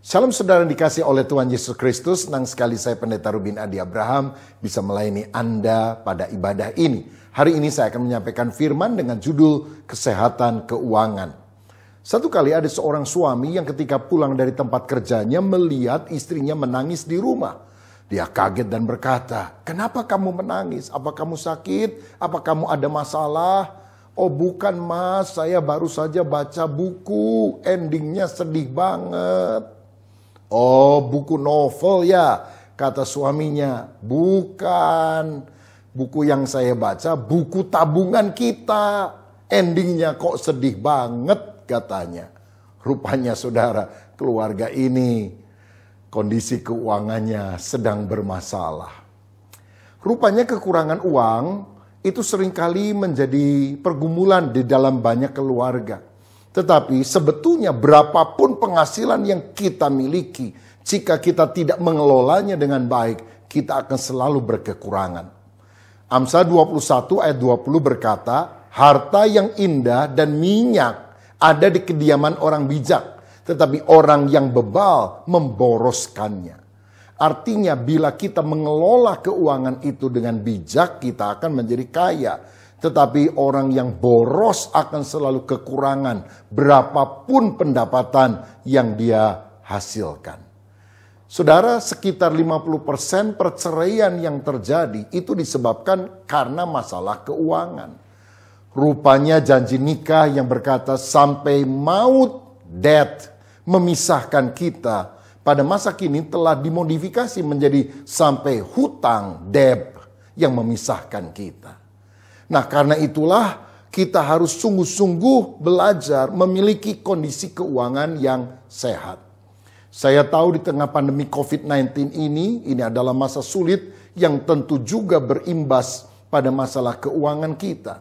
Shalom saudara dikasih oleh Tuhan Yesus Kristus. Senang sekali saya Pendeta Rubin Adi Abraham bisa melayani Anda pada ibadah ini. Hari ini saya akan menyampaikan firman dengan judul Kesehatan Keuangan. Satu kali ada seorang suami yang ketika pulang dari tempat kerjanya melihat istrinya menangis di rumah. Dia kaget dan berkata, "Kenapa kamu menangis? Apa kamu sakit? Apa kamu ada masalah?" "Oh bukan mas, saya baru saja baca buku, endingnya sedih banget." "Oh, buku novel ya," kata suaminya. "Bukan, buku yang saya baca buku tabungan kita. Endingnya kok sedih banget," katanya. Rupanya saudara, keluarga ini kondisi keuangannya sedang bermasalah. Rupanya kekurangan uang itu seringkali menjadi pergumulan di dalam banyak keluarga. Tetapi sebetulnya berapapun penghasilan yang kita miliki, jika kita tidak mengelolanya dengan baik, kita akan selalu berkekurangan. Amsal 21 ayat 20 berkata, "Harta yang indah dan minyak ada di kediaman orang bijak, tetapi orang yang bebal memboroskannya." Artinya bila kita mengelola keuangan itu dengan bijak, kita akan menjadi kaya. Tetapi orang yang boros akan selalu kekurangan berapapun pendapatan yang dia hasilkan. Saudara, sekitar 50% perceraian yang terjadi itu disebabkan karena masalah keuangan. Rupanya janji nikah yang berkata sampai maut, death, memisahkan kita, pada masa kini telah dimodifikasi menjadi sampai hutang, debt, yang memisahkan kita. Nah, karena itulah kita harus sungguh-sungguh belajar memiliki kondisi keuangan yang sehat. Saya tahu di tengah pandemi COVID-19 ini adalah masa sulit yang tentu juga berimbas pada masalah keuangan kita.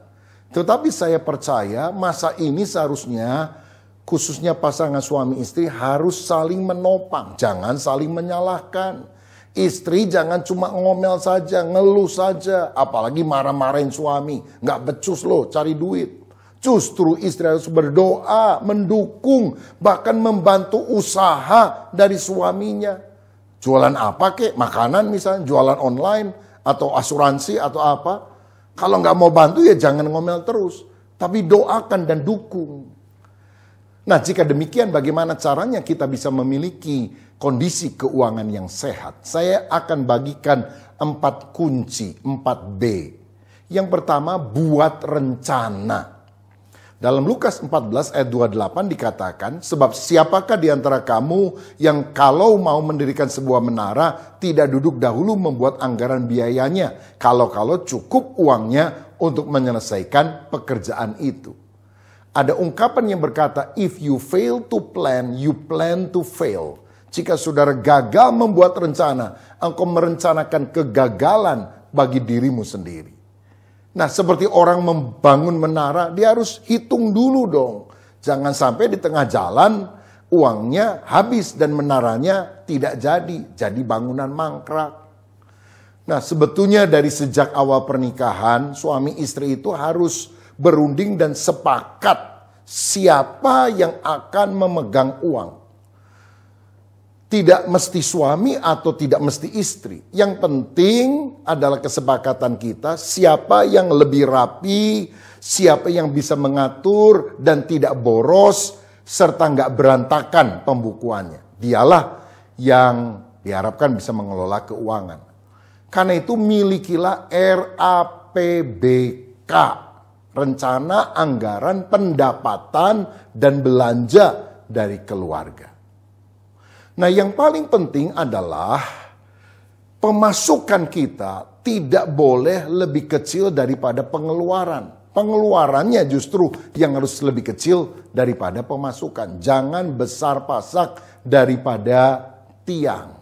Tetapi saya percaya masa ini seharusnya khususnya pasangan suami istri harus saling menopang, jangan saling menyalahkan. Istri jangan cuma ngomel saja, ngeluh saja, apalagi marah-marahin suami. Nggak becus loh cari duit. Justru istri harus berdoa, mendukung, bahkan membantu usaha dari suaminya. Jualan apa kek? Makanan misalnya, jualan online, atau asuransi, atau apa. Kalau nggak mau bantu ya jangan ngomel terus. Tapi doakan dan dukung. Nah, jika demikian bagaimana caranya kita bisa memiliki kondisi keuangan yang sehat? Saya akan bagikan 4 kunci, 4B. Yang pertama, buat rencana. Dalam Lukas 14 ayat 28 dikatakan, "Sebab siapakah di antara kamu yang kalau mau mendirikan sebuah menara, tidak duduk dahulu membuat anggaran biayanya, kalau-kalau cukup uangnya untuk menyelesaikan pekerjaan itu." Ada ungkapan yang berkata, "If you fail to plan, you plan to fail." Jika saudara gagal membuat rencana, engkau merencanakan kegagalan bagi dirimu sendiri. Nah, seperti orang membangun menara, dia harus hitung dulu dong. Jangan sampai di tengah jalan uangnya habis dan menaranya tidak jadi bangunan mangkrak. Nah, sebetulnya dari sejak awal pernikahan, suami istri itu harus berunding dan sepakat siapa yang akan memegang uang. Tidak mesti suami atau tidak mesti istri. Yang penting adalah kesepakatan kita siapa yang lebih rapi, siapa yang bisa mengatur dan tidak boros serta nggak berantakan pembukuannya. Dialah yang diharapkan bisa mengelola keuangan. Karena itu milikilah RAPBK. Rencana anggaran pendapatan dan belanja dari keluarga. Nah, yang paling penting adalah pemasukan kita tidak boleh lebih kecil daripada pengeluaran. Pengeluarannya justru yang harus lebih kecil daripada pemasukan. Jangan besar pasak daripada tiang.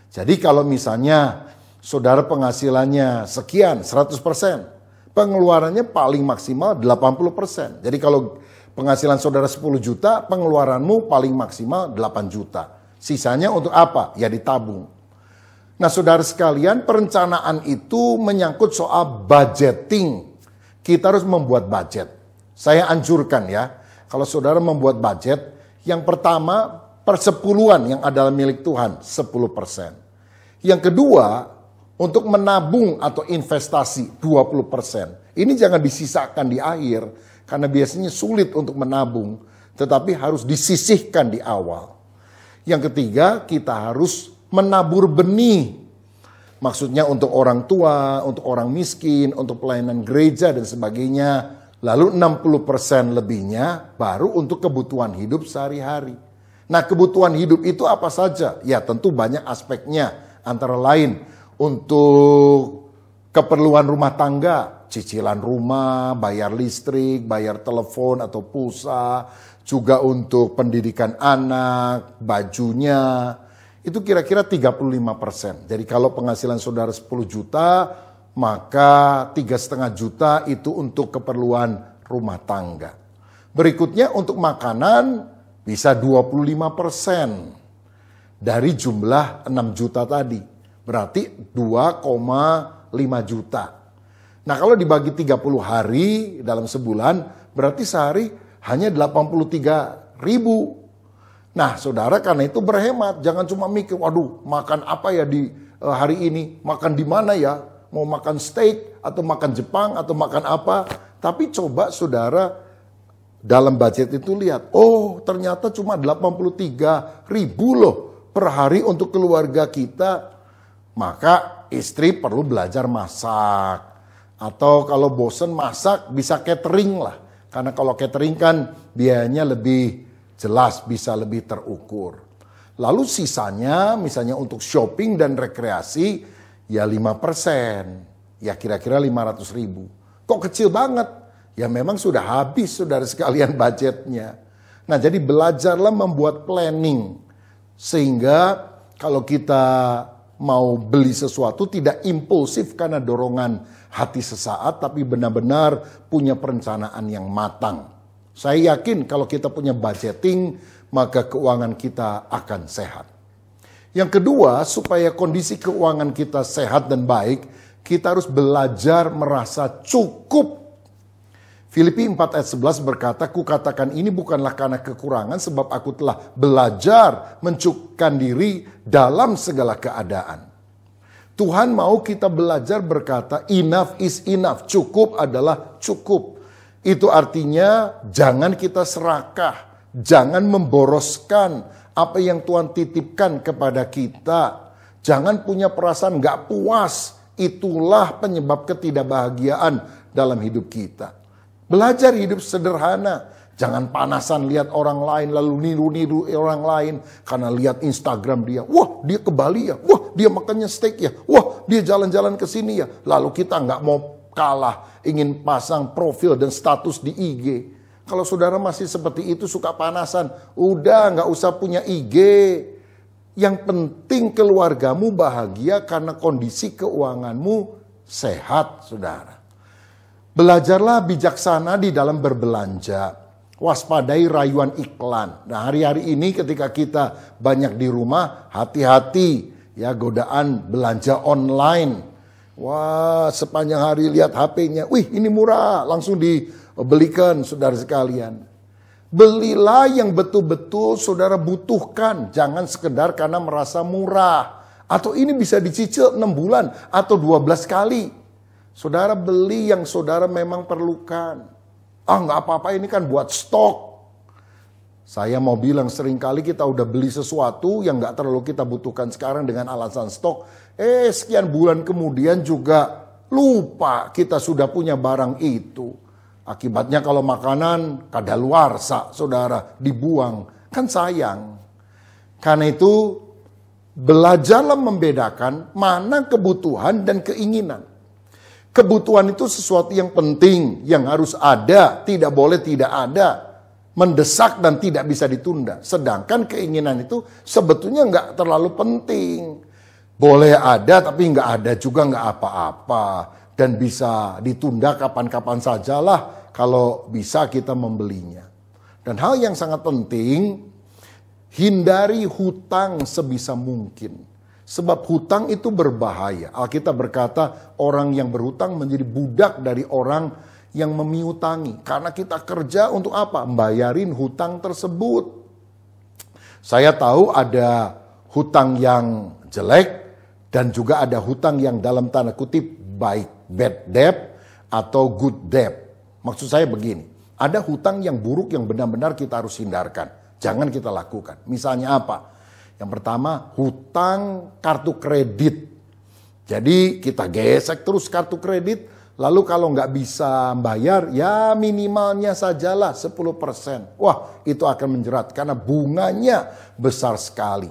Jadi kalau misalnya saudara penghasilannya sekian, 100%. Pengeluarannya paling maksimal 80%. Jadi kalau penghasilan saudara 10 juta, pengeluaranmu paling maksimal 8 juta. Sisanya untuk apa? Ya ditabung. Nah, saudara sekalian, perencanaan itu menyangkut soal budgeting. Kita harus membuat budget. Saya anjurkan ya, kalau saudara membuat budget, yang pertama persepuluhan yang adalah milik Tuhan 10%. Yang kedua, untuk menabung atau investasi 20%. Ini jangan disisakan di akhir, karena biasanya sulit untuk menabung, tetapi harus disisihkan di awal. Yang ketiga, kita harus menabur benih. Maksudnya untuk orang tua, untuk orang miskin, untuk pelayanan gereja dan sebagainya. Lalu 60% lebihnya baru untuk kebutuhan hidup sehari-hari. Nah, kebutuhan hidup itu apa saja? Ya, tentu banyak aspeknya. Antara lain untuk keperluan rumah tangga, cicilan rumah, bayar listrik, bayar telepon atau pulsa, juga untuk pendidikan anak, bajunya, itu kira-kira 35%. Jadi kalau penghasilan saudara 10 juta, maka 3,5 juta itu untuk keperluan rumah tangga. Berikutnya untuk makanan bisa 25% dari jumlah 6 juta tadi. Berarti 2,5 juta. Nah kalau dibagi 30 hari dalam sebulan, berarti sehari hanya 83.000. Nah saudara karena itu berhemat, jangan cuma mikir, waduh makan apa ya di hari ini, makan di mana ya, mau makan steak atau makan Jepang atau makan apa. Tapi coba saudara dalam budget itu lihat, oh ternyata cuma 83.000 loh per hari untuk keluarga kita. Maka istri perlu belajar masak, atau kalau bosen masak bisa catering lah. Karena kalau catering kan biayanya lebih jelas, bisa lebih terukur. Lalu sisanya misalnya untuk shopping dan rekreasi ya 5%. Ya kira-kira 500.000. Kok kecil banget? Ya memang sudah habis saudara sekalian budgetnya. Nah jadi belajarlah membuat planning. Sehingga kalau kita mau beli sesuatu tidak impulsif karena dorongan hati sesaat, tapi benar-benar punya perencanaan yang matang. Saya yakin kalau kita punya budgeting, maka keuangan kita akan sehat. Yang kedua, supaya kondisi keuangan kita sehat dan baik, kita harus belajar merasa cukup. Filipi 4 ayat 11 berkata, kukatakan ini bukanlah karena kekurangan, sebab aku telah belajar mencukupkan diri dalam segala keadaan. Tuhan mau kita belajar berkata, enough is enough, cukup adalah cukup. Itu artinya jangan kita serakah, jangan memboroskan apa yang Tuhan titipkan kepada kita. Jangan punya perasaan gak puas, itulah penyebab ketidakbahagiaan dalam hidup kita. Belajar hidup sederhana. Jangan panasan lihat orang lain lalu niru-niru orang lain. Karena lihat Instagram dia. Wah dia ke Bali ya. Wah dia makannya steak ya. Wah dia jalan-jalan ke sini ya. Lalu kita nggak mau kalah. Ingin pasang profil dan status di IG. Kalau saudara masih seperti itu suka panasan. Udah nggak usah punya IG. Yang penting keluargamu bahagia karena kondisi keuanganmu sehat saudara. Belajarlah bijaksana di dalam berbelanja. Waspadai rayuan iklan. Nah hari-hari ini ketika kita banyak di rumah, hati-hati ya godaan belanja online. Wah sepanjang hari lihat HP-nya, wih ini murah, langsung dibelikan saudara sekalian. Belilah yang betul-betul saudara butuhkan, jangan sekedar karena merasa murah. Atau ini bisa dicicil 6 bulan atau 12 kali. Saudara beli yang saudara memang perlukan. Ah nggak apa-apa ini kan buat stok. Saya mau bilang seringkali kita udah beli sesuatu yang nggak terlalu kita butuhkan sekarang dengan alasan stok. Sekian bulan kemudian juga lupa kita sudah punya barang itu. Akibatnya kalau makanan kadaluarsa saudara dibuang. Kan sayang. Karena itu belajarlah membedakan mana kebutuhan dan keinginan. Kebutuhan itu sesuatu yang penting, yang harus ada, tidak boleh tidak ada. Mendesak dan tidak bisa ditunda. Sedangkan keinginan itu sebetulnya nggak terlalu penting. Boleh ada tapi nggak ada juga nggak apa-apa. Dan bisa ditunda kapan-kapan sajalah kalau bisa kita membelinya. Dan hal yang sangat penting, hindari hutang sebisa mungkin. Sebab hutang itu berbahaya. Alkitab berkata orang yang berhutang menjadi budak dari orang yang memiutangi. Karena kita kerja untuk apa? Membayarin hutang tersebut. Saya tahu ada hutang yang jelek dan juga ada hutang yang dalam tanda kutip baik, bad debt atau good debt. Maksud saya begini, ada hutang yang buruk yang benar-benar kita harus hindarkan. Jangan kita lakukan. Misalnya apa? Yang pertama, hutang kartu kredit. Jadi kita gesek terus kartu kredit, lalu kalau nggak bisa bayar, ya minimalnya sajalah 10%. Wah, itu akan menjerat karena bunganya besar sekali.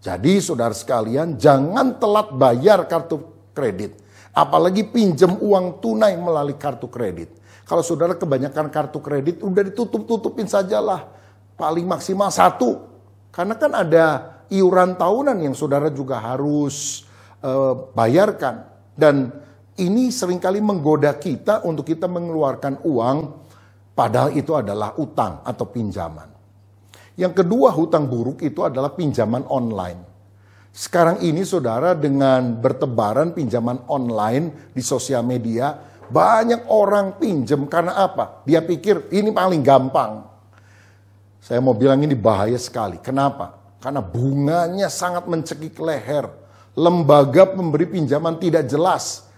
Jadi saudara sekalian, jangan telat bayar kartu kredit. Apalagi pinjam uang tunai melalui kartu kredit. Kalau saudara kebanyakan kartu kredit, udah ditutup-tutupin sajalah. Paling maksimal 1. Karena kan ada iuran tahunan yang saudara juga harus bayarkan. Dan ini seringkali menggoda kita untuk kita mengeluarkan uang, padahal itu adalah utang atau pinjaman. Yang kedua, hutang buruk itu adalah pinjaman online. Sekarang ini saudara, dengan bertebaran pinjaman online di sosial media, banyak orang pinjam karena apa? Dia pikir ini paling gampang. Saya mau bilang ini bahaya sekali. Kenapa? Karena bunganya sangat mencekik leher. Lembaga pemberi pinjaman tidak jelas.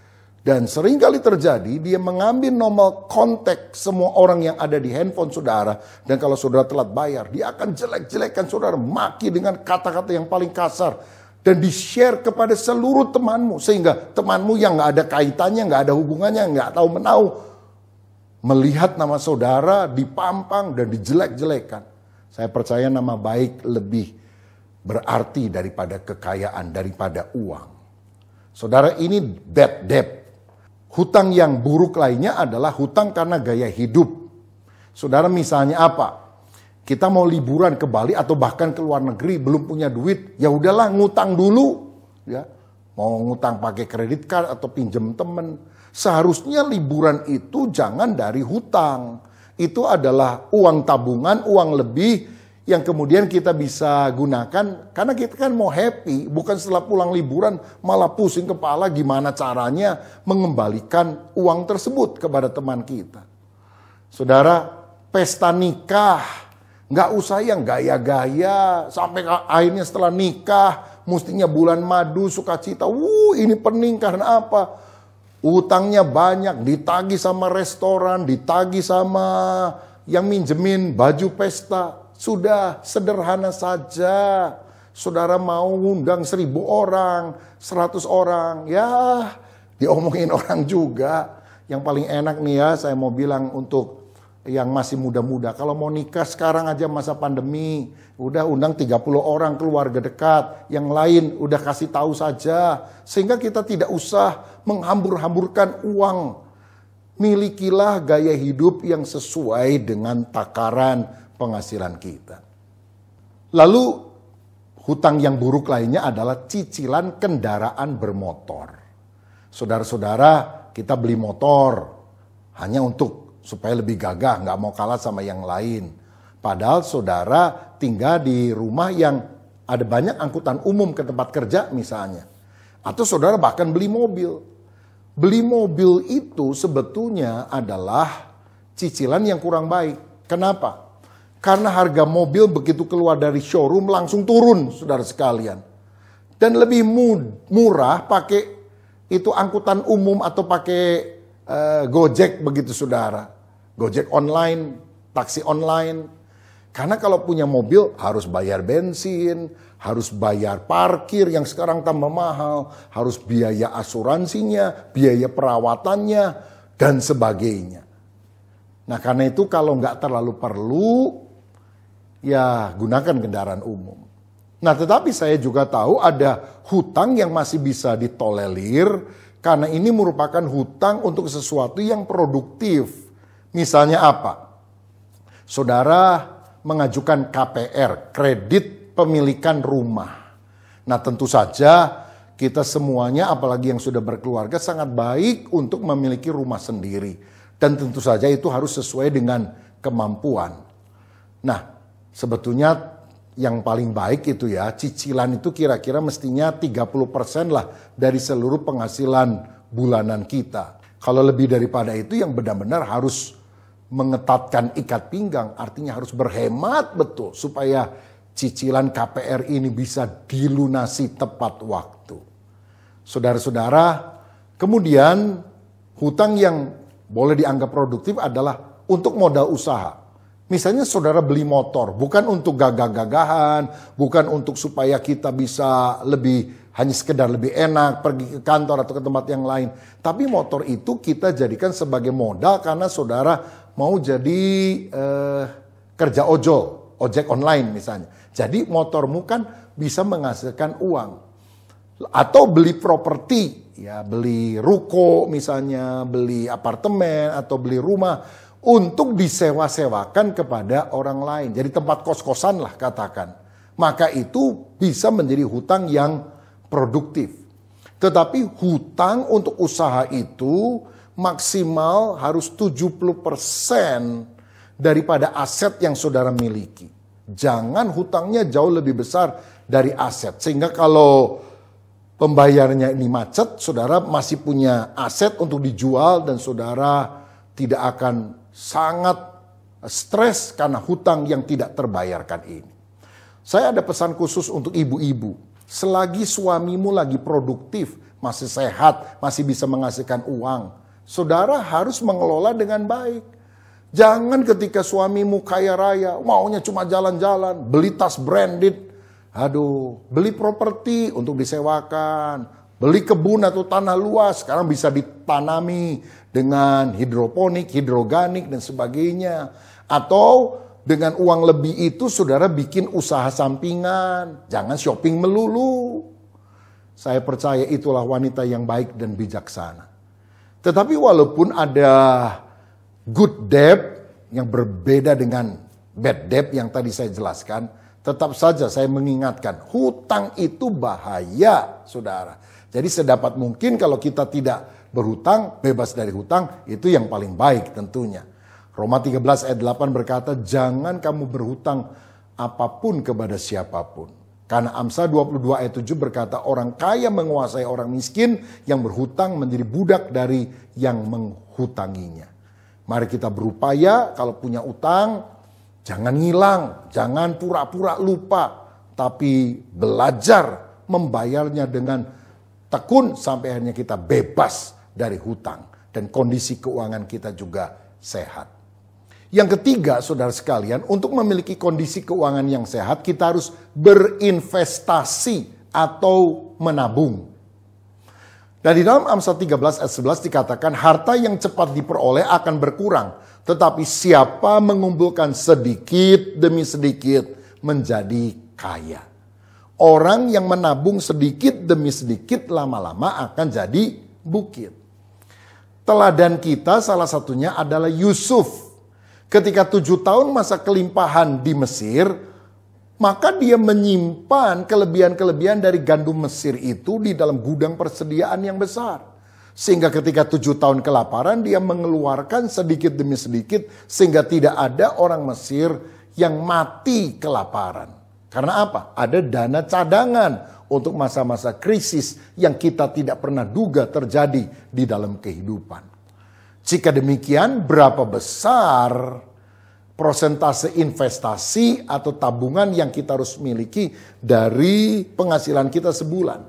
Dan seringkali terjadi dia mengambil nomor kontak semua orang yang ada di handphone saudara. Dan kalau saudara telat bayar, dia akan jelek-jelekkan saudara, maki dengan kata-kata yang paling kasar. Dan di-share kepada seluruh temanmu. Sehingga temanmu yang gak ada kaitannya, gak ada hubungannya, gak tahu menau, melihat nama saudara dipampang dan dijelek-jelekan. Saya percaya nama baik lebih berarti daripada kekayaan, daripada uang. Saudara, ini bad debt. Hutang yang buruk lainnya adalah hutang karena gaya hidup. Saudara, misalnya apa? Kita mau liburan ke Bali atau bahkan ke luar negeri, belum punya duit, ya udahlah ngutang dulu, ya. Mau ngutang pakai kredit card atau pinjam temen. Seharusnya liburan itu jangan dari hutang. Itu adalah uang tabungan, uang lebih yang kemudian kita bisa gunakan karena kita kan mau happy, bukan setelah pulang liburan malah pusing kepala gimana caranya mengembalikan uang tersebut kepada teman kita. Saudara, pesta nikah nggak usah yang gaya-gaya, sampai akhirnya setelah nikah, mestinya bulan madu, sukacita. Ini pening karena apa? Utangnya banyak, ditagih sama restoran, ditagih sama yang minjemin baju pesta. Sudah sederhana saja. Saudara mau ngundang 1000 orang, 100 orang, ya diomongin orang juga. Yang paling enak nih ya, saya mau bilang untuk yang masih muda-muda, kalau mau nikah sekarang aja masa pandemi, udah undang 30 orang keluarga dekat, yang lain udah kasih tahu saja, sehingga kita tidak usah menghambur-hamburkan uang. Milikilah gaya hidup yang sesuai dengan takaran penghasilan kita. Lalu hutang yang buruk lainnya adalah cicilan kendaraan bermotor. Saudara-saudara, kita beli motor hanya untuk supaya lebih gagah, nggak mau kalah sama yang lain. Padahal saudara tinggal di rumah yang ada banyak angkutan umum ke tempat kerja misalnya. Atau saudara bahkan beli mobil. Beli mobil itu sebetulnya adalah cicilan yang kurang baik. Kenapa? Karena harga mobil begitu keluar dari showroom langsung turun, saudara sekalian. Dan lebih murah pakai itu angkutan umum atau pakai Gojek begitu saudara. Gojek online, taksi online. Karena kalau punya mobil harus bayar bensin, harus bayar parkir yang sekarang tambah mahal, harus biaya asuransinya, biaya perawatannya, dan sebagainya. Nah karena itu kalau nggak terlalu perlu, ya gunakan kendaraan umum. Nah tetapi saya juga tahu ada hutang yang masih bisa ditolerir, karena ini merupakan hutang untuk sesuatu yang produktif. Misalnya apa? Saudara mengajukan KPR, kredit pemilikan rumah. Nah tentu saja kita semuanya apalagi yang sudah berkeluarga sangat baik untuk memiliki rumah sendiri. Dan tentu saja itu harus sesuai dengan kemampuan. Nah sebetulnya yang paling baik itu ya cicilan itu kira-kira mestinya 30% lah dari seluruh penghasilan bulanan kita. Kalau lebih daripada itu yang benar-benar harus mengetatkan ikat pinggang, artinya harus berhemat betul supaya cicilan KPR ini bisa dilunasi tepat waktu. Saudara-saudara, kemudian hutang yang boleh dianggap produktif adalah untuk modal usaha. Misalnya saudara beli motor, bukan untuk gagah-gagahan, bukan untuk supaya kita bisa hanya sekedar lebih enak pergi ke kantor atau ke tempat yang lain. Tapi motor itu kita jadikan sebagai modal karena saudara mau jadi kerja ojek online misalnya. Jadi motormu kan bisa menghasilkan uang. Atau beli properti, ya beli ruko misalnya, beli apartemen atau beli rumah untuk disewa-sewakan kepada orang lain. Jadi tempat kos-kosan lah katakan. Maka itu bisa menjadi hutang yang produktif. Tetapi hutang untuk usaha itu maksimal harus 70% daripada aset yang saudara miliki. Jangan hutangnya jauh lebih besar dari aset. Sehingga kalau pembayarannya ini macet, saudara masih punya aset untuk dijual dan saudara tidak akan sangat stres karena hutang yang tidak terbayarkan ini. Saya ada pesan khusus untuk ibu-ibu. Selagi suamimu lagi produktif, masih sehat, masih bisa menghasilkan uang, saudara harus mengelola dengan baik. Jangan ketika suamimu kaya raya, maunya cuma jalan-jalan, beli tas branded, beli properti untuk disewakan, beli kebun atau tanah luas, sekarang bisa ditanami dengan hidroponik, hidroganik dan sebagainya. Atau dengan uang lebih itu saudara bikin usaha sampingan, jangan shopping melulu. Saya percaya itulah wanita yang baik dan bijaksana. Tetapi walaupun ada good debt yang berbeda dengan bad debt yang tadi saya jelaskan, tetap saja saya mengingatkan, hutang itu bahaya, saudara. Jadi sedapat mungkin kalau kita tidak berhutang, bebas dari hutang, itu yang paling baik tentunya. Roma 13 ayat 8 berkata, jangan kamu berhutang apapun kepada siapapun. Karena Amsal 22 ayat 7 berkata, orang kaya menguasai orang miskin, yang berhutang menjadi budak dari yang menghutanginya. Mari kita berupaya kalau punya utang, jangan ngilang, jangan pura-pura lupa, tapi belajar membayarnya dengan tekun sampai akhirnya kita bebas dari hutang dan kondisi keuangan kita juga sehat. Yang ketiga, saudara sekalian, untuk memiliki kondisi keuangan yang sehat, kita harus berinvestasi atau menabung. Dan di dalam Amsal 13 ayat 11 dikatakan, harta yang cepat diperoleh akan berkurang, tetapi siapa mengumpulkan sedikit demi sedikit menjadi kaya. Orang yang menabung sedikit demi sedikit lama-lama akan jadi bukit. Teladan kita salah satunya adalah Yusuf. Ketika 7 tahun masa kelimpahan di Mesir, maka dia menyimpan kelebihan-kelebihan dari gandum Mesir itu di dalam gudang persediaan yang besar. Sehingga ketika 7 tahun kelaparan, dia mengeluarkan sedikit demi sedikit sehingga tidak ada orang Mesir yang mati kelaparan. Karena apa? Ada dana cadangan untuk masa-masa krisis yang kita tidak pernah duga terjadi di dalam kehidupan. Jika demikian, berapa besar persentase investasi atau tabungan yang kita harus miliki dari penghasilan kita sebulan?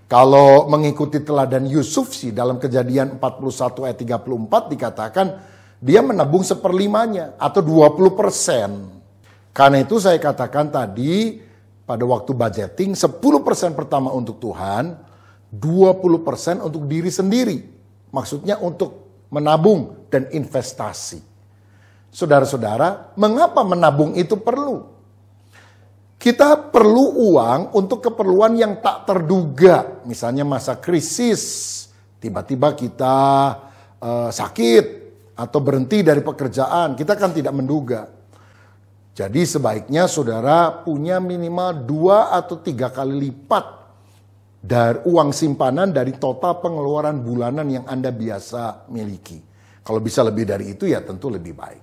Kalau mengikuti teladan Yusuf sih, dalam Kejadian 41 ayat 34 dikatakan dia menabung 1/5 atau 20%. Karena itu saya katakan tadi pada waktu budgeting 10% pertama untuk Tuhan, 20% untuk diri sendiri. Maksudnya untuk menabung dan investasi. Saudara-saudara, mengapa menabung itu perlu? Kita perlu uang untuk keperluan yang tak terduga. Misalnya masa krisis, tiba-tiba kita sakit atau berhenti dari pekerjaan. Kita kan tidak menduga. Jadi sebaiknya saudara punya minimal 2 atau 3 kali lipat dari uang simpanan dari total pengeluaran bulanan yang Anda biasa miliki. Kalau bisa lebih dari itu ya tentu lebih baik.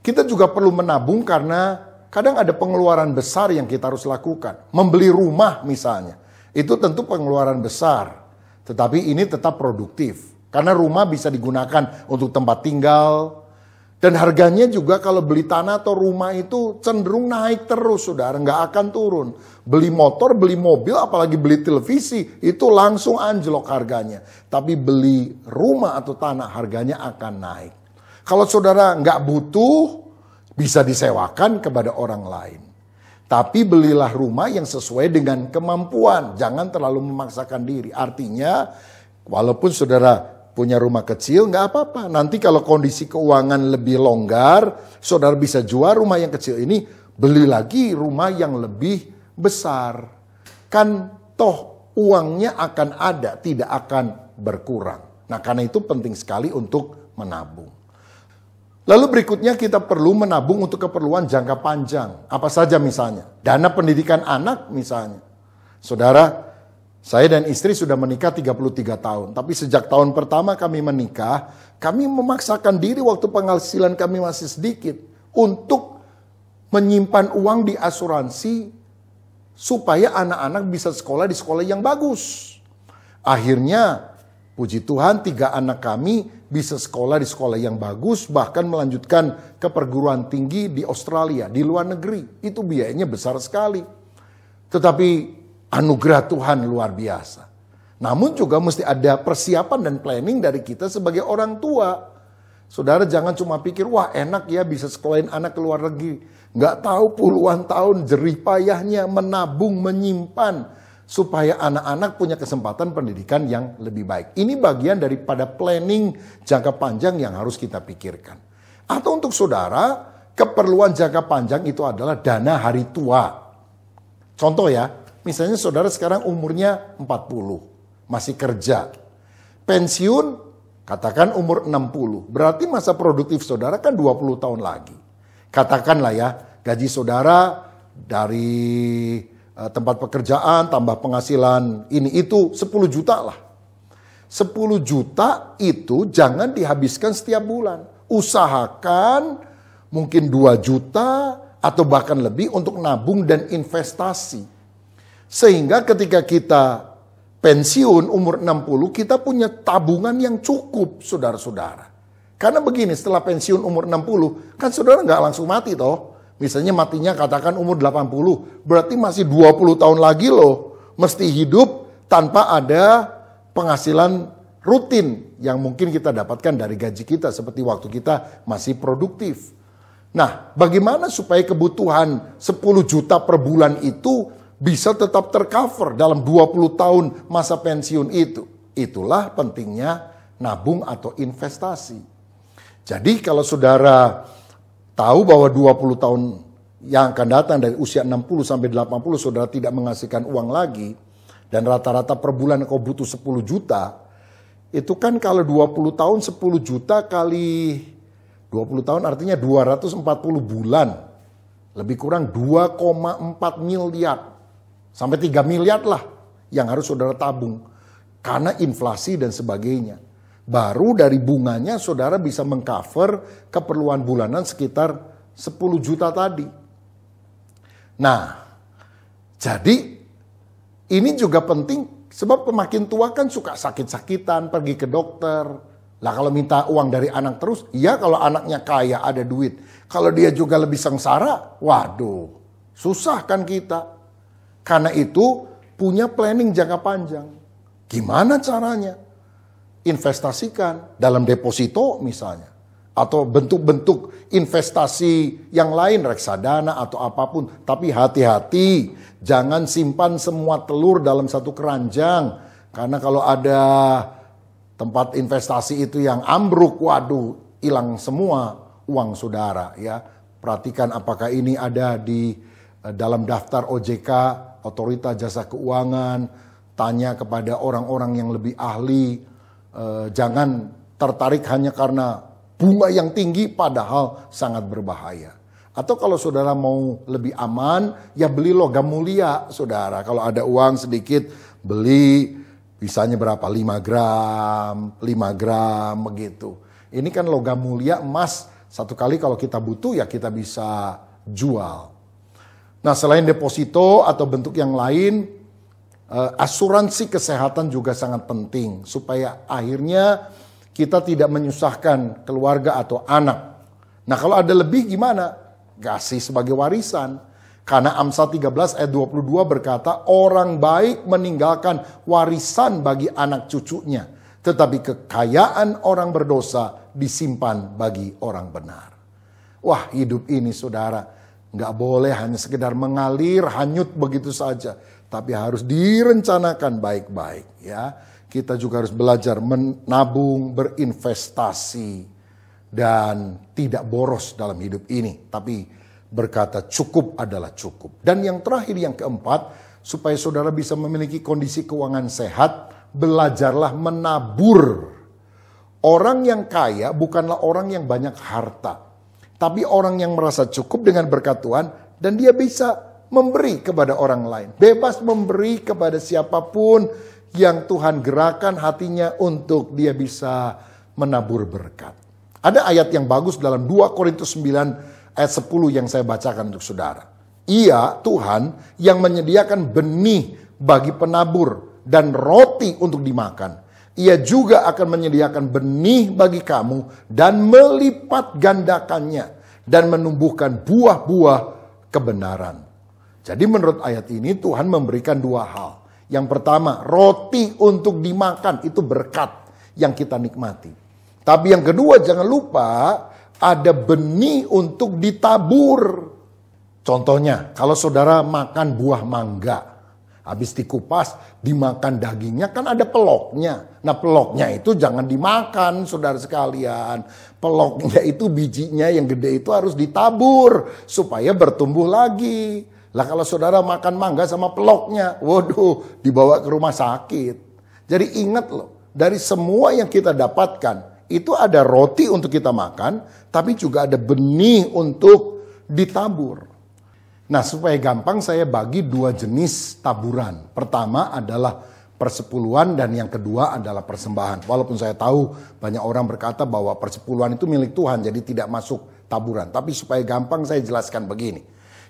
Kita juga perlu menabung karena kadang ada pengeluaran besar yang kita harus lakukan. Membeli rumah misalnya, itu tentu pengeluaran besar. Tetapi ini tetap produktif. Karena rumah bisa digunakan untuk tempat tinggal, Dan harganya juga kalau beli tanah atau rumah itu cenderung naik terus, saudara, nggak akan turun. Beli motor, beli mobil, apalagi beli televisi, itu langsung anjlok harganya. Tapi beli rumah atau tanah, harganya akan naik. Kalau saudara nggak butuh, bisa disewakan kepada orang lain. Tapi belilah rumah yang sesuai dengan kemampuan, jangan terlalu memaksakan diri. Artinya, walaupun saudara punya rumah kecil, nggak apa-apa. Nanti kalau kondisi keuangan lebih longgar, saudara bisa jual rumah yang kecil ini, beli lagi rumah yang lebih besar. Kan toh uangnya akan ada, tidak akan berkurang. Nah, karena itu penting sekali untuk menabung. Lalu berikutnya kita perlu menabung untuk keperluan jangka panjang. Apa saja misalnya? Dana pendidikan anak misalnya. Saudara, saya dan istri sudah menikah 33 tahun. Tapi sejak tahun pertama kami menikah, kami memaksakan diri waktu penghasilan kami masih sedikit untuk menyimpan uang di asuransi supaya anak-anak bisa sekolah di sekolah yang bagus. Akhirnya, puji Tuhan 3 anak kami bisa sekolah di sekolah yang bagus, bahkan melanjutkan ke perguruan tinggi di Australia, di luar negeri. Itu biayanya besar sekali. Tetapi anugerah Tuhan luar biasa. Namun juga mesti ada persiapan dan planning dari kita sebagai orang tua. Saudara jangan cuma pikir, wah enak ya bisa sekolahin anak ke luar negeri. Nggak tahu puluhan tahun jerih payahnya menabung, menyimpan, supaya anak-anak punya kesempatan pendidikan yang lebih baik. Ini bagian daripada planning jangka panjang yang harus kita pikirkan. Atau untuk saudara, keperluan jangka panjang itu adalah dana hari tua. Contoh ya, misalnya saudara sekarang umurnya 40, masih kerja. Pensiun, katakan umur 60. Berarti masa produktif saudara kan 20 tahun lagi. Katakanlah ya, gaji saudara dari tempat pekerjaan, tambah penghasilan ini itu 10 juta lah. 10 juta itu jangan dihabiskan setiap bulan. Usahakan mungkin 2 juta atau bahkan lebih untuk nabung dan investasi. Sehingga ketika kita pensiun umur 60, kita punya tabungan yang cukup, saudara-saudara. Karena begini, setelah pensiun umur 60, kan saudara nggak langsung mati toh. Misalnya matinya katakan umur 80, berarti masih 20 tahun lagi loh. Mesti hidup tanpa ada penghasilan rutin yang mungkin kita dapatkan dari gaji kita seperti waktu kita masih produktif. Nah, bagaimana supaya kebutuhan 10 juta per bulan itu bisa tetap tercover dalam 20 tahun masa pensiun itu? Itulah pentingnya nabung atau investasi. Jadi kalau saudara tahu bahwa 20 tahun yang akan datang dari usia 60 sampai 80 saudara tidak menghasilkan uang lagi dan rata-rata per bulan kau butuh 10 juta, itu kan kalau 20 tahun 10 juta kali 20 tahun artinya 240 bulan. Lebih kurang 2,4 miliar sampai 3 miliar lah yang harus saudara tabung karena inflasi dan sebagainya. Baru dari bunganya saudara bisa mengcover keperluan bulanan sekitar 10 juta tadi. Nah, jadi ini juga penting sebab pemakin tua kan suka sakit-sakitan, pergi ke dokter. Lah kalau minta uang dari anak terus, iya kalau anaknya kaya ada duit. Kalau dia juga lebih sengsara, waduh, susah kan kita. Karena itu punya planning jangka panjang. Gimana caranya? Investasikan dalam deposito misalnya. Atau bentuk-bentuk investasi yang lain, reksadana atau apapun. Tapi hati-hati, jangan simpan semua telur dalam satu keranjang. Karena kalau ada tempat investasi itu yang ambruk, waduh, hilang semua uang saudara ya. Perhatikan apakah ini ada di dalam daftar OJK, Otoritas Jasa Keuangan. Tanya kepada orang-orang yang lebih ahli. Jangan tertarik hanya karena bunga yang tinggi padahal sangat berbahaya. Atau kalau saudara mau lebih aman, ya beli logam mulia saudara. Kalau ada uang sedikit, beli bisanya berapa? 5 gram begitu. Ini kan logam mulia emas, satu kali kalau kita butuh ya kita bisa jual. Nah selain deposito atau bentuk yang lain, asuransi kesehatan juga sangat penting supaya akhirnya kita tidak menyusahkan keluarga atau anak. Nah kalau ada lebih gimana? Kasih sebagai warisan. Karena Amsal 13 ayat 22 berkata, orang baik meninggalkan warisan bagi anak cucunya, tetapi kekayaan orang berdosa disimpan bagi orang benar. Wah, hidup ini saudara, nggak boleh hanya sekedar mengalir hanyut begitu saja, tapi harus direncanakan baik-baik ya. Kita juga harus belajar menabung, berinvestasi, dan tidak boros dalam hidup ini, tapi berkata cukup adalah cukup. Dan yang terakhir, yang keempat, supaya saudara bisa memiliki kondisi keuangan sehat, belajarlah menabur. Orang yang kaya bukanlah orang yang banyak harta, tapi orang yang merasa cukup dengan berkat Tuhan dan dia bisa memberi kepada orang lain. Bebas memberi kepada siapapun yang Tuhan gerakan hatinya untuk dia bisa menabur berkat. Ada ayat yang bagus dalam 2 Korintus 9 ayat 10 yang saya bacakan untuk saudara. Ia, Tuhan, yang menyediakan benih bagi penabur dan roti untuk dimakan. Ia juga akan menyediakan benih bagi kamu dan melipat gandakannya dan menumbuhkan buah-buah kebenaran. Jadi menurut ayat ini Tuhan memberikan dua hal. Yang pertama, roti untuk dimakan, itu berkat yang kita nikmati. Tapi yang kedua, jangan lupa ada benih untuk ditabur. Contohnya, kalau saudara makan buah mangga, habis dikupas, dimakan dagingnya, kan ada peloknya. Nah, peloknya itu jangan dimakan, saudara sekalian. Peloknya itu, bijinya yang gede itu harus ditabur supaya bertumbuh lagi. Lah kalau saudara makan mangga sama peloknya, waduh, dibawa ke rumah sakit. Jadi ingat loh, dari semua yang kita dapatkan, itu ada roti untuk kita makan, tapi juga ada benih untuk ditabur. Nah, supaya gampang saya bagi dua jenis taburan. Pertama adalah persepuluhan dan yang kedua adalah persembahan. Walaupun saya tahu banyak orang berkata bahwa persepuluhan itu milik Tuhan, jadi tidak masuk taburan. Tapi supaya gampang saya jelaskan begini.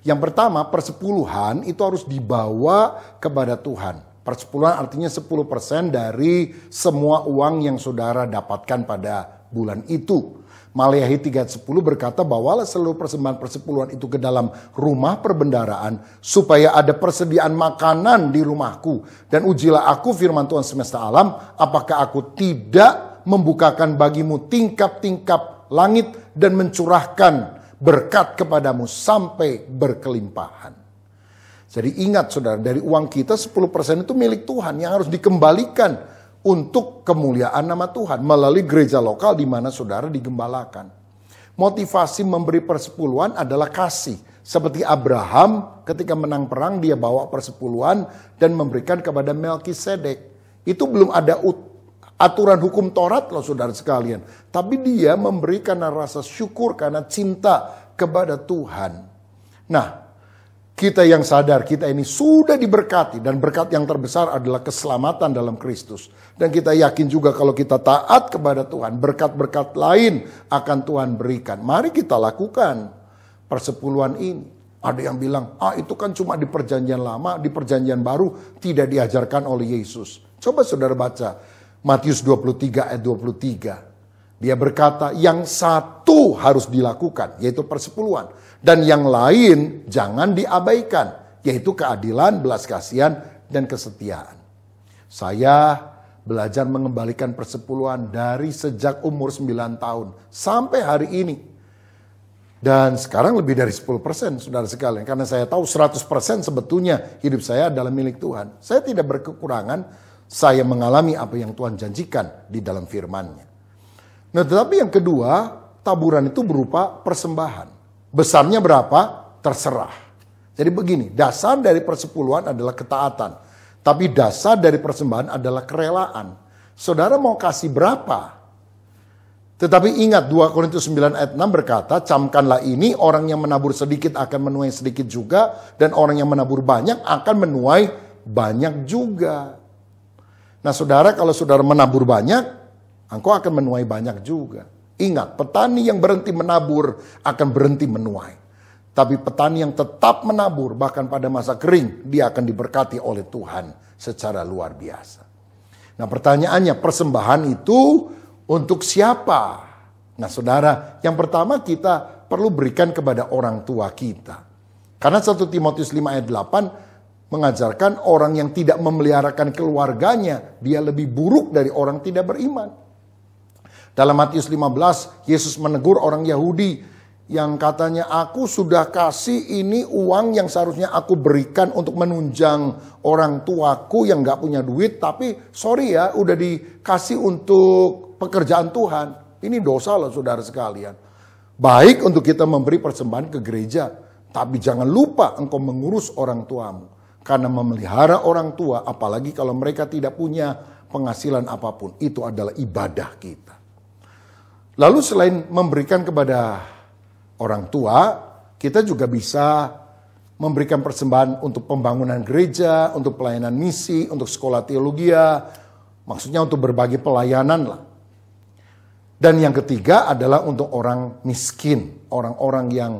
Yang pertama, persepuluhan itu harus dibawa kepada Tuhan. Persepuluhan artinya 10% dari semua uang yang saudara dapatkan pada bulan itu. Maleakhi 3:10 berkata, bawalah seluruh persembahan persepuluhan itu ke dalam rumah perbendaharaan, supaya ada persediaan makanan di rumahku. Dan ujilah aku, firman Tuhan semesta alam, apakah aku tidak membukakan bagimu tingkap-tingkap langit dan mencurahkan berkat kepadamu sampai berkelimpahan. Jadi ingat saudara, dari uang kita 10% itu milik Tuhan yang harus dikembalikan untuk kemuliaan nama Tuhan melalui gereja lokal di mana saudara digembalakan. Motivasi memberi persepuluhan adalah kasih. Seperti Abraham ketika menang perang dia bawa persepuluhan dan memberikan kepada Melkisedek. Itu belum ada aturan hukum Taurat loh saudara sekalian. Tapi dia memberi karena rasa syukur, karena cinta kepada Tuhan. Nah, kita yang sadar kita ini sudah diberkati dan berkat yang terbesar adalah keselamatan dalam Kristus. Dan kita yakin juga kalau kita taat kepada Tuhan, berkat-berkat lain akan Tuhan berikan. Mari kita lakukan persepuluhan ini. Ada yang bilang, itu kan cuma di perjanjian lama, di perjanjian baru tidak diajarkan oleh Yesus. Coba saudara baca Matius 23 ayat 23. Dia berkata, yang satu harus dilakukan, yaitu persepuluhan. Dan yang lain jangan diabaikan, yaitu keadilan, belas kasihan, dan kesetiaan. Saya belajar mengembalikan persepuluhan dari sejak umur 9 tahun sampai hari ini. Dan sekarang lebih dari 10% saudara sekalian. Karena saya tahu 100% sebetulnya hidup saya adalah milik Tuhan. Saya tidak berkekurangan, saya mengalami apa yang Tuhan janjikan di dalam firman-Nya. Nah, tetapi yang kedua, taburan itu berupa persembahan. Besarnya berapa? Terserah. Jadi begini, dasar dari persepuluhan adalah ketaatan. Tapi dasar dari persembahan adalah kerelaan. Saudara mau kasih berapa? Tetapi ingat 2 Korintus 9 ayat 6 berkata, camkanlah ini, orang yang menabur sedikit akan menuai sedikit juga. Dan orang yang menabur banyak akan menuai banyak juga. Nah saudara, kalau saudara menabur banyak, engkau akan menuai banyak juga. Ingat, petani yang berhenti menabur akan berhenti menuai. Tapi petani yang tetap menabur, bahkan pada masa kering, dia akan diberkati oleh Tuhan secara luar biasa. Nah pertanyaannya, persembahan itu untuk siapa? Nah saudara, yang pertama kita perlu berikan kepada orang tua kita. Karena 1 Timotius 5 ayat 8 mengajarkan orang yang tidak memeliharakan keluarganya, dia lebih buruk dari orang tidak beriman. Dalam Matius 15, Yesus menegur orang Yahudi yang katanya, aku sudah kasih ini uang yang seharusnya aku berikan untuk menunjang orang tuaku yang gak punya duit. Tapi sorry ya, udah dikasih untuk pekerjaan Tuhan. Ini dosa loh saudara sekalian. Baik untuk kita memberi persembahan ke gereja, tapi jangan lupa engkau mengurus orang tuamu. Karena memelihara orang tua, apalagi kalau mereka tidak punya penghasilan apapun, itu adalah ibadah kita. Lalu selain memberikan kepada orang tua, kita juga bisa memberikan persembahan untuk pembangunan gereja, untuk pelayanan misi, untuk sekolah teologi, maksudnya untuk berbagai pelayanan lah. Dan yang ketiga adalah untuk orang miskin, orang-orang yang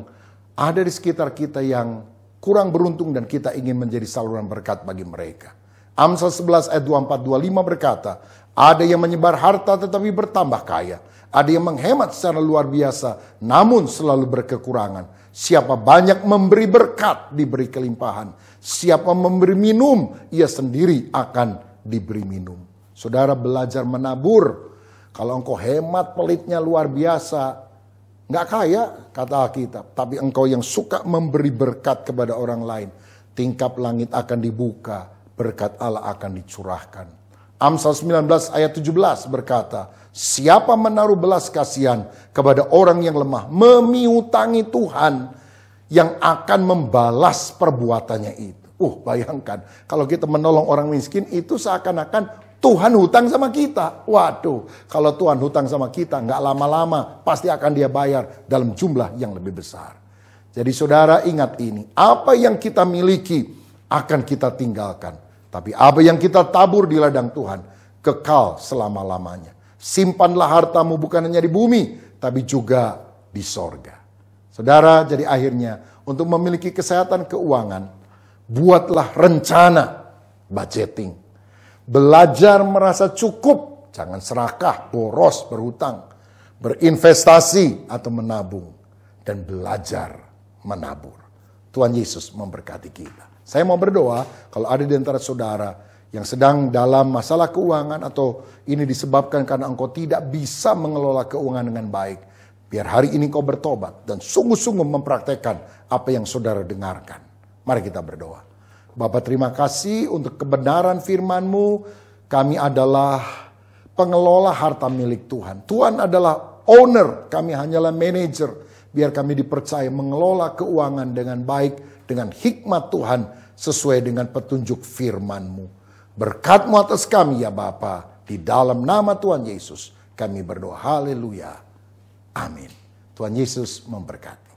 ada di sekitar kita yang kurang beruntung dan kita ingin menjadi saluran berkat bagi mereka. Amsal 11 ayat 24-25 berkata, ada yang menyebar harta tetapi bertambah kaya. Ada yang menghemat secara luar biasa, namun selalu berkekurangan. Siapa banyak memberi berkat, diberi kelimpahan. Siapa memberi minum, ia sendiri akan diberi minum. Saudara belajar menabur. Kalau engkau hemat pelitnya luar biasa, nggak kaya, kata Alkitab. Tapi engkau yang suka memberi berkat kepada orang lain, tingkap langit akan dibuka, berkat Allah akan dicurahkan. Amsal 19 ayat 17 berkata, siapa menaruh belas kasihan kepada orang yang lemah, memiutangi Tuhan yang akan membalas perbuatannya itu. Bayangkan, kalau kita menolong orang miskin itu seakan-akan Tuhan hutang sama kita. Waduh, kalau Tuhan hutang sama kita, nggak lama-lama pasti akan dia bayar dalam jumlah yang lebih besar. Jadi saudara ingat ini, apa yang kita miliki akan kita tinggalkan. Tapi apa yang kita tabur di ladang Tuhan, kekal selama-lamanya. Simpanlah hartamu bukan hanya di bumi, tapi juga di sorga. Saudara, jadi akhirnya untuk memiliki kesehatan keuangan, buatlah rencana budgeting. Belajar merasa cukup, jangan serakah, boros, berhutang. Berinvestasi atau menabung. Dan belajar menabur. Tuhan Yesus memberkati kita. Saya mau berdoa kalau ada di antara saudara yang sedang dalam masalah keuangan atau ini disebabkan karena engkau tidak bisa mengelola keuangan dengan baik. Biar hari ini kau bertobat dan sungguh-sungguh mempraktekkan apa yang saudara dengarkan. Mari kita berdoa. Bapa, terima kasih untuk kebenaran firman-Mu. Kami adalah pengelola harta milik Tuhan. Tuhan adalah owner, kami hanyalah manajer. Biar kami dipercaya mengelola keuangan dengan baik, dengan hikmat Tuhan sesuai dengan petunjuk firman-Mu. Berkat-Mu atas kami ya Bapa, di dalam nama Tuhan Yesus kami berdoa. Haleluya. Amin. Tuhan Yesus memberkati.